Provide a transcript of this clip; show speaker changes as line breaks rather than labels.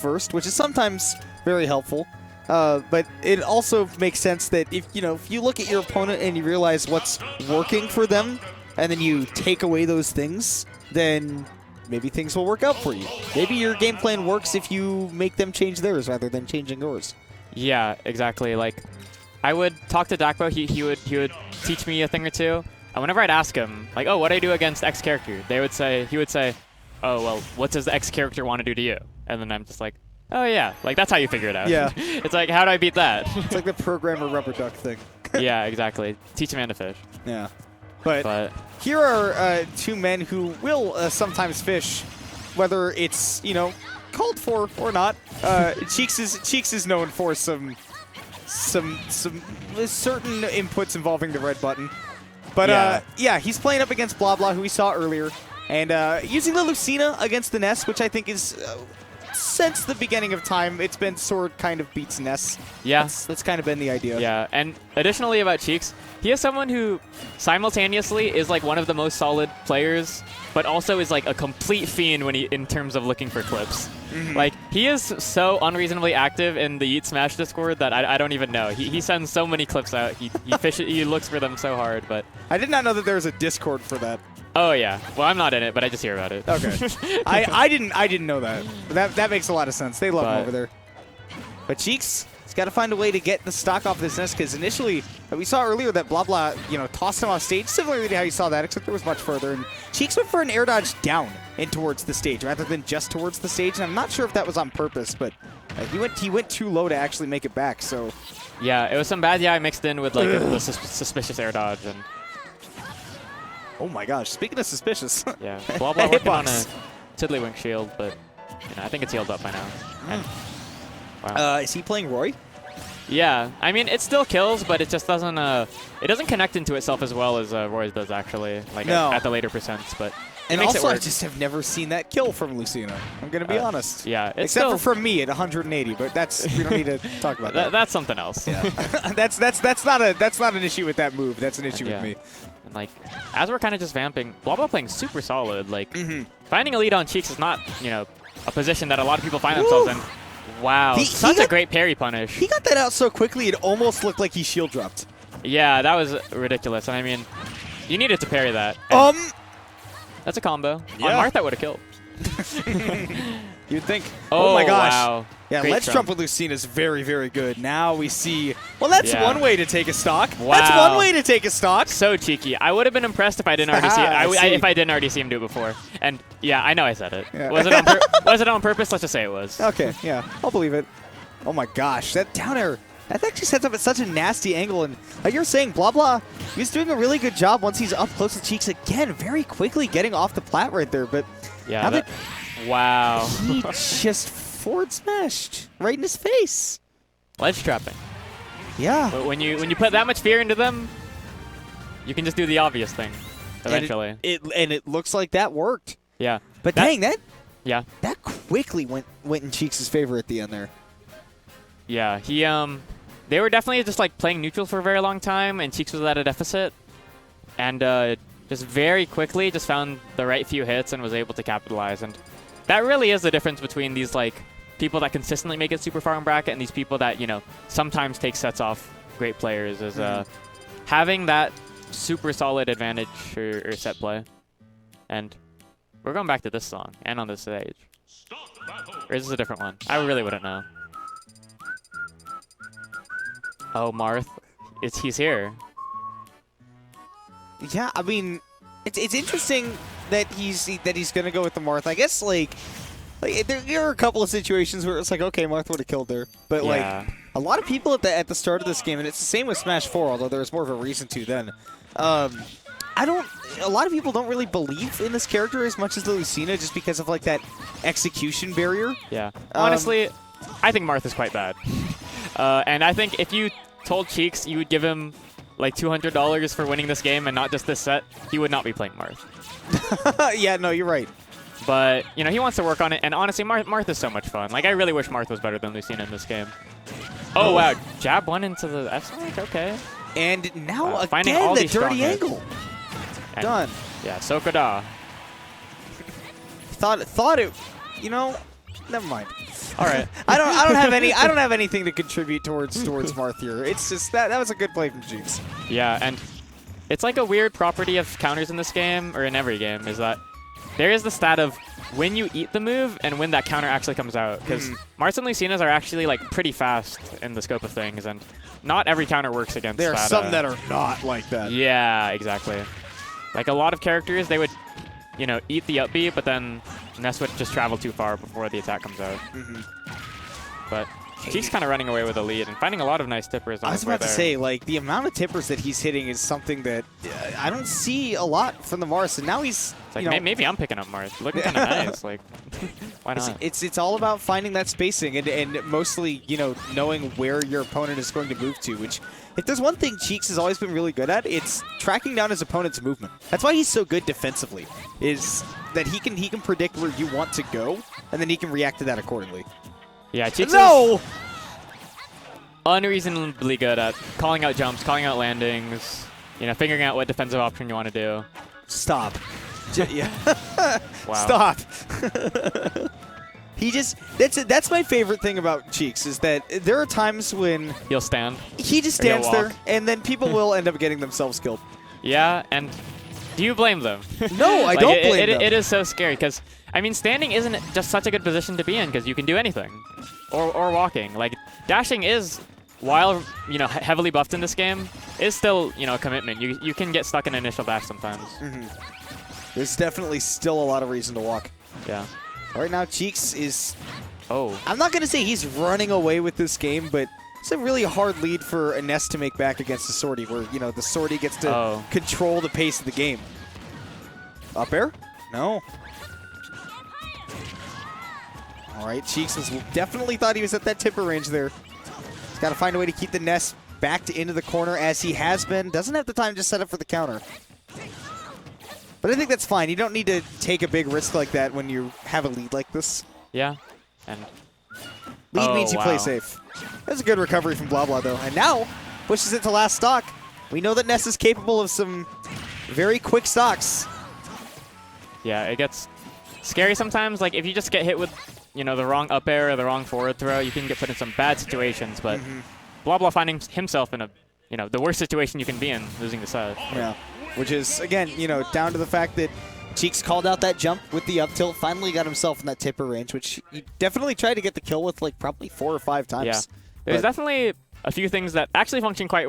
first, which is sometimes very helpful. But it also makes sense that if you look at your opponent and you realize what's working for them, and then you take away those things, then maybe things will work out for you. Maybe your game plan works if you make them change theirs rather than changing yours.
Yeah, exactly. Like, I would talk to Dakbo. He would teach me a thing or two. And whenever I'd ask him, like, oh, what do I do against X character? He would say, oh, well, what does the X character want to do to you? And then I'm just like, oh, yeah. Like, that's how you figure it out.
Yeah.
It's like, how do I beat that?
It's like the programmer rubber duck thing.
Yeah, exactly. Teach a man to fish.
Yeah. But here are two men who will sometimes fish, whether it's, called for or not. Cheeks is known for some certain inputs involving the red button. But yeah, he's playing up against Blabla, who we saw earlier, and using the Lucina against the Ness, which I think is since the beginning of time, it's been Sword kind of beats Ness.
Yeah.
That's kind of been the idea.
Yeah, and additionally about Cheeks, he is someone who simultaneously is like one of the most solid players, but also is like a complete fiend when in terms of looking for clips. Mm-hmm. Like, he is so unreasonably active in the Yeet Smash Discord that I don't even know. He sends so many clips out. He looks for them so hard, but
I did not know that there was a Discord for that.
Oh yeah. Well, I'm not in it, but I just hear about it.
Okay. I didn't know that. That makes a lot of sense. They love him over there. But Cheeks, he's got to find a way to get the stock off this Ness, because initially we saw earlier that Blabla, tossed him off stage, similarly to how you saw that, except it was much further. And Cheeks went for an air dodge down and towards the stage rather than just towards the stage. And I'm not sure if that was on purpose, but he went too low to actually make it back. So
yeah, it was some bad DI mixed in with like the suspicious air dodge and.
Oh my gosh, speaking of suspicious.
Yeah, Blabla working on a Tiddlywink shield, but I think it's healed up by now. And, wow.
Is he playing Roy?
Yeah, I mean, it still kills, but it just doesn't connect into itself as well as Roy's does, actually, like at the later percents, but it makes
also,
it work.
I just have never seen that kill from Lucina. I'm going to be honest.
Yeah.
Except for from me at 180, but we don't need to talk about that.
That's something else.
Yeah. that's not an issue with that move. That's an issue with me.
And like, as we're kind of just vamping, Blabla playing super solid. Like, finding a lead on Cheeks is not, a position that a lot of people find themselves in. Wow, such a great parry punish.
He got that out so quickly, it almost looked like he shield dropped.
Yeah, that was ridiculous. And I mean, you needed to parry that. That's a combo. Yeah. On Marth, that would have killed.
You'd think.
Oh
my gosh.
Wow.
Yeah, ledge jump with Lucina is very, very good. Now we see. Well, that's one way to take a stock.
Wow.
That's one way to take a stock.
So cheeky. I would have been impressed if I didn't already see it. If I didn't already see him do it before. And yeah, I know I said it. Yeah. Was it on purpose? Let's just say it was.
Okay. Yeah, I'll believe it. Oh my gosh, that down air. That actually sets up at such a nasty angle. And like you're saying, Blabla, he's doing a really good job once he's up close to Cheeks again, very quickly getting off the plat right there. But
yeah, wow.
He just forward smashed right in his face.
Ledge trapping.
Yeah.
But when you put that much fear into them, you can just do the obvious thing eventually.
And it looks like that worked.
Yeah.
But dang, that
that
quickly went in Cheeks' favor at the end there.
Yeah, they were definitely just like playing neutral for a very long time, and Cheeks was at a deficit, and just very quickly just found the right few hits and was able to capitalize. And that really is the difference between these like people that consistently make it super far in bracket and these people that sometimes take sets off great players. Is having that super solid advantage or set play. And we're going back to this song and on this stage. Or is this a different one? I really wouldn't know. Oh, Marth, he's here.
Yeah, I mean, it's interesting that he's gonna go with the Marth. I guess like there are a couple of situations where it's like, okay, Marth would have killed there, but like a lot of people at the start of this game, and it's the same with Smash 4, although there's more of a reason to then. A lot of people don't really believe in this character as much as the Lucina, just because of like that execution barrier.
Yeah, honestly, I think Marth is quite bad. And I think if you told Cheeks you would give him like $200 for winning this game and not just this set, he would not be playing Marth.
Yeah, no, you're right.
But, he wants to work on it. And honestly, Marth is so much fun. Like, I really wish Marth was better than Lucina in this game. Oh, wow. Jab one into the F smash? Okay.
And now
finding
again,
all
the
these
dirty angle. Done.
Yeah, Sokoda.
Thought it, Never mind.
All right.
I don't have anything to contribute towards Marth here. It's just that was a good play from Cheeks.
Yeah, and it's like a weird property of counters in this game, or in every game, is that there is the stat of when you eat the move and when that counter actually comes out. Because Marths and Lucinas are actually like pretty fast in the scope of things, and not every counter works against that.
There are some that are not like that.
Yeah, exactly. Like a lot of characters, they would, you know, eat the up B, but then Ness would just travel too far before the attack comes out. But he's kind of running away with a lead and finding a lot of nice tippers.
I was about to say, like, the amount of tippers that he's hitting is something that I don't see a lot from the Mars, and now he's,
it's like, maybe I'm picking up Mars. Looking kind of nice. Like, why not?
It's all about finding that spacing and mostly, you know, knowing where your opponent is going to move to, which, if there's one thing Cheeks has always been really good at, it's tracking down his opponent's movement. That's why he's so good defensively, is that he can predict where you want to go, and then he can react to that accordingly.
Yeah, Cheeks is unreasonably good at calling out jumps, calling out landings, you know, figuring out what defensive option you want to do.
Stop. Yeah.
Wow.
Stop. He just, that's my favorite thing about Cheeks, is that there are times when
He'll stand.
he just stands there, and then people will end up getting themselves killed.
Yeah, and do you blame them?
No, I don't blame them.
It is so scary, because, I mean, standing isn't just such a good position to be in, because you can do anything. Or walking. Like, dashing is, while, you know, heavily buffed in this game, is still, you know, a commitment. You can get stuck in initial dash sometimes.
There's definitely still a lot of reason to walk.
Yeah.
Right now, Cheeks is...
Oh.
I'm not going to say he's running away with this game, but it's a really hard lead for a Ness to make back against the Sortie, where, you know, the Sortie gets to control the pace of the game. Up air? No. All right, Cheeks was definitely thought he was at that tipper range there. He's got to find a way to keep the Ness backed into the corner, as he has been. Doesn't have the time to set up for the counter. But I think that's fine. You don't need to take a big risk like that when you have a lead like this.
Yeah. And
lead means you play safe. That's a good recovery from Blabla, though. And now pushes it to last stock. We know that Ness is capable of some very quick stocks.
Yeah, it gets scary sometimes. Like, if you just get hit with, you know, the wrong up air or the wrong forward throw, you can get put in some bad situations. But Blabla finding himself in a, you know, the worst situation you can be in, losing the set.
Yeah. Which is, again, you know, down to the fact that Cheeks called out that jump with the up tilt, finally got himself in that tipper range, which he definitely tried to get the kill with, like, probably 4 or 5 times.
Yeah. There's definitely a few things that actually function quite well.